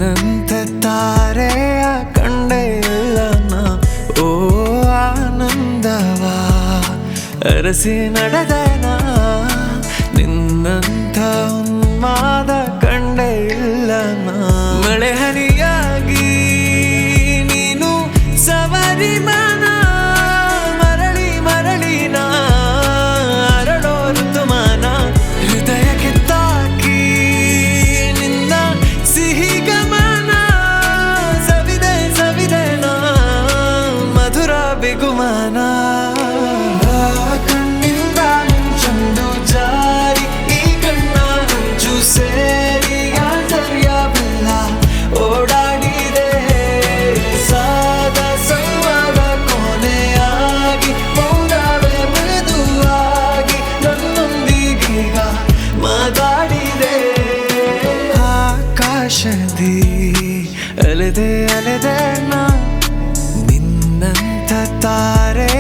ನಿನ್ನಂತೆ ತಾರೆಯ ಕಂಡೇ ಇಲ್ಲ ನಾ. ಓ ಆನಂದವ ಅರಸಿ ನಡೆದನಾ, ನಿನ್ನಂಥ ಉನ್ಮಾದ ಕಂಡೇ ಇಲ್ಲ ನಾ. ಮಳೆ ಹನಿಯಾಗಿ ನೀನು ಸವರಿ ಮನ ಮರಳಿ ಮರಳಿ ನಾ ಅರಳೋ ಋತುಮಾನ. ಹೃದಯಕ್ಕೆ ತಾಕಿ ನಿನ್ನ ಸಿಹಿ ಗಮನ ಸವಿದೆ ಸವಿದೆ ನಾ ಮಧುರ ಬಿಗುಮಾನ. ಕಣ್ಣಿಂದ ಮಿಂಚೊಂದು ಜಾರಿ ಈ ಕಣ್ಣ ಹಂಚು ಸೇರಿ ಆಂತರ್ಯವೆಲ್ಲ ಓಡಾಡಿದೆ. ಸಾದ ಸಂವಾದ ಕೊನೆಯಾಗಿ ಮೌನವೇ ಮೃದುವಾಗಿ ನನ್ನೊಂದಿಗೀಗ ಮಾತಾಡಿದೆ. ಆಕಾಶದಿ ಅಲೆದೆ ಅಲೆದೆ ನಾ ನಿನ್ನಂಥ ತಾರೆ